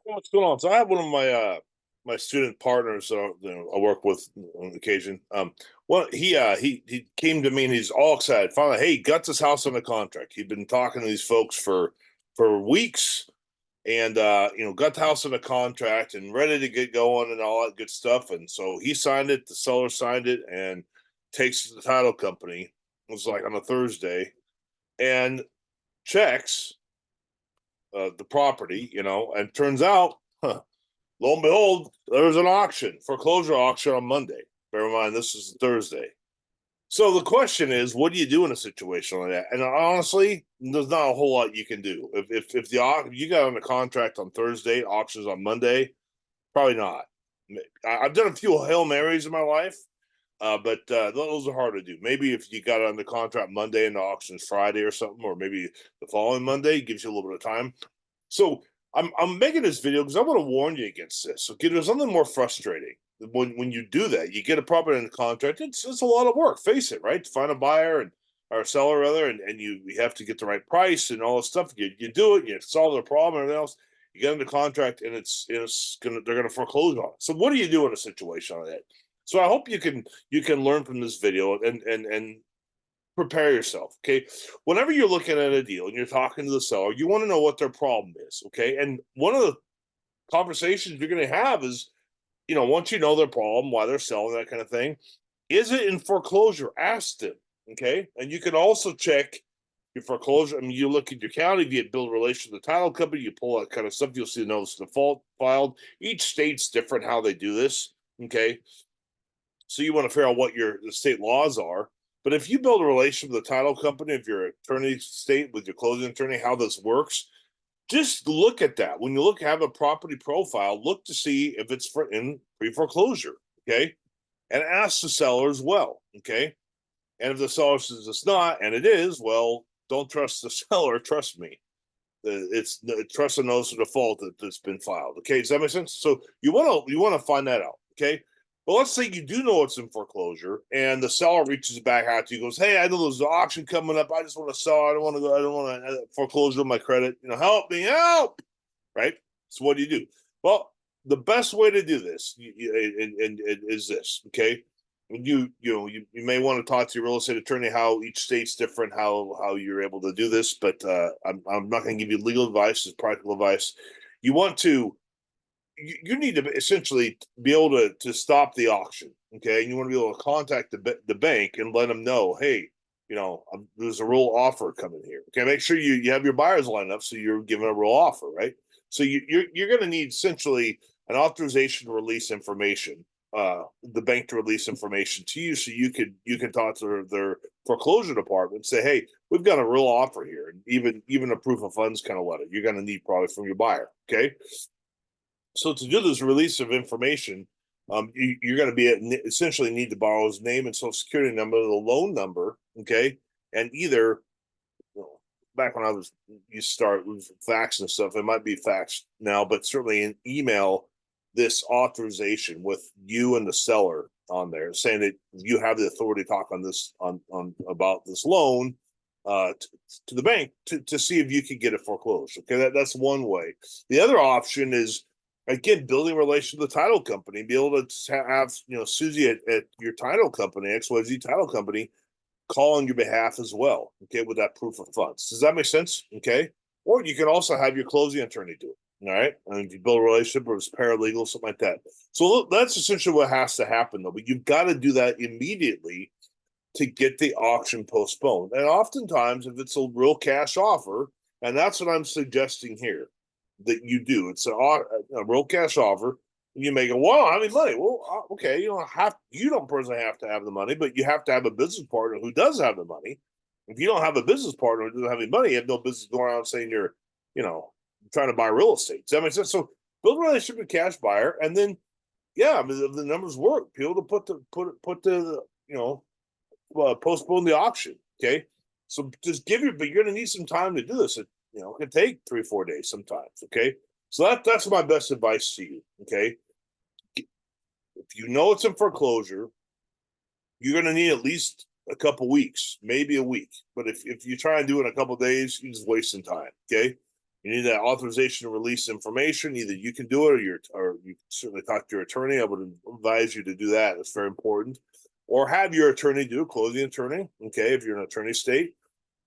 What's going on? So I have one of my student partners I work with on occasion. Well, he came to me and he's all excited. Finally, hey, got this house under contract. He'd been talking to these folks for weeks, and got the house under contract and ready to get going and all that good stuff. And so he signed it. The seller signed it and takes it to the title company. It was like on a Thursday, and checks the property, and turns out, lo and behold, there's an auction, foreclosure auction on Monday. Bear in mind, this is Thursday. So the question is, what do you do in a situation like that? And honestly, there's not a whole lot you can do. If you got under contract on Thursday, auctions on Monday, probably not. I've done a few Hail Marys in my life, but those are hard to do. Maybe if you got under contract Monday and the auction's Friday or something, or maybe the following Monday gives you a little bit of time. So I'm making this video because I want to warn you against this. Okay, there's something more frustrating when you do that. You get a property in the contract. It's a lot of work. Face it, right? To find a buyer or a seller rather, and you have to get the right price and all this stuff. You do it. You solve the problem and everything else. You get into contract and they're gonna foreclose on it. So what do you do in a situation like that? So I hope you can learn from this video and prepare yourself. Okay. Whenever you're looking at a deal and you're talking to the seller, you want to know what their problem is. Okay. And one of the conversations you're going to have is, once you know their problem, why they're selling, that kind of thing, is it in foreclosure? Ask them. Okay. And you can also check your foreclosure. I mean, you look at your county, if you build a relation with the title company, you pull that kind of stuff, you'll see the notice of default filed. Each state's different how they do this. Okay. So you want to figure out what the state laws are. But if you build a relation with the title company, if your attorney state with your closing attorney, how this works, just look at that. When you have a property profile, look to see if it's in pre-foreclosure, okay? And ask the seller as well, okay? And if the seller says it's not, and it is, well, don't trust the seller. Trust me. It's trust the notice of default that's been filed. Okay, does that make sense? So you want to find that out. Okay, well, let's say you do know it's in foreclosure, and the seller reaches back out to you, goes, "Hey, I know there's an auction coming up. I just want to sell. I don't want to go. I don't want to foreclosure on my credit. Help me, help!" Right? So what do? Well, the best way to do this is this. Okay, you may want to talk to your real estate attorney how each state's different, how you're able to do this, but I'm not going to give you legal advice. It's practical advice. You want to you need to essentially be able to stop the auction. Okay, and you want to be able to contact the bank and let them know, hey, there's a real offer coming here. Okay, make sure you have your buyers lined up so you're giving a real offer, right? So you're going to need essentially an authorization to release information, the bank to release information to you, so you can talk to their foreclosure department and say, hey, we've got a real offer here, and even a proof of funds kind of letter you're going to need probably from your buyer. Okay, so to do this release of information, you're going to be essentially need to borrow his name and social security number, the loan number, okay, and either back when I was you start with fax and stuff, it might be fax now, but certainly an email this authorization with you and the seller on there, saying that you have the authority to talk on this on about this loan to the bank to see if you can get it foreclosed. Okay, that's one way. The other option is again building a relation with the title company, be able to have Susie at your title company, XYZ title company, call on your behalf as well. Okay, with that proof of funds. Does that make sense? Okay, or you can also have your closing attorney do it. All right, and if you build a relationship or it's paralegal, something like that. So that's essentially what has to happen, though. But you've got to do that immediately to get the auction postponed. And oftentimes, if it's a real cash offer, and that's what I'm suggesting here, that you do, it's a real cash offer. You may go, well, I need money. Well, okay, you don't personally have to have the money, but you have to have a business partner who does have the money. If you don't have a business partner who doesn't have any money, you have no business going around saying you're, trying to buy real estate. Does that make sense? So build a relationship with a cash buyer, and then, yeah, I mean, if the numbers work, be able to put the postpone the auction. Okay, so just but you're going to need some time to do this. It can take 3-4 days sometimes. Okay, so that's my best advice to you. Okay, if you know it's in foreclosure, you're going to need at least a couple weeks, maybe a week. But if you try and do it in a couple days, you're just wasting time. Okay, You need that authorization to release information. Either you can do it, or you can certainly talk to your attorney. I would advise you to do that. It's very important. Or have your attorney do a closing attorney. Okay, if you're an attorney state,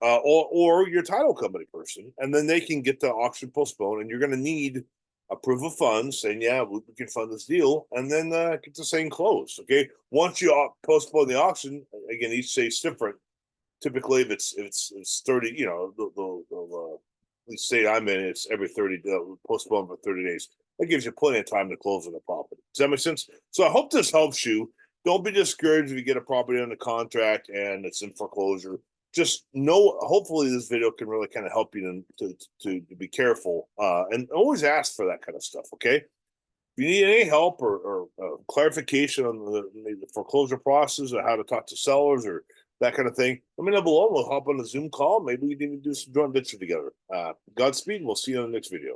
or your title company person, and then they can get the auction postponed. And you're going to need a proof of funds saying, yeah, we can fund this deal, and then get the same closed. Okay, once you postpone the auction, again, each state's different. Typically, if it's 30, the state I'm in, it's every 30 postponed for 30 days. That gives you plenty of time to close on the property. Does that make sense? So I hope this helps you. Don't be discouraged if you get a property under contract and it's in foreclosure. Just know, hopefully this video can really kind of help you to be careful, and always ask for that kind of stuff. Okay. If you need any help or clarification on the foreclosure process, or how to talk to sellers, or that kind of thing, let me know below. We'll hop on a Zoom call. Maybe we can even do some joint venture together. Godspeed. We'll see you on the next video.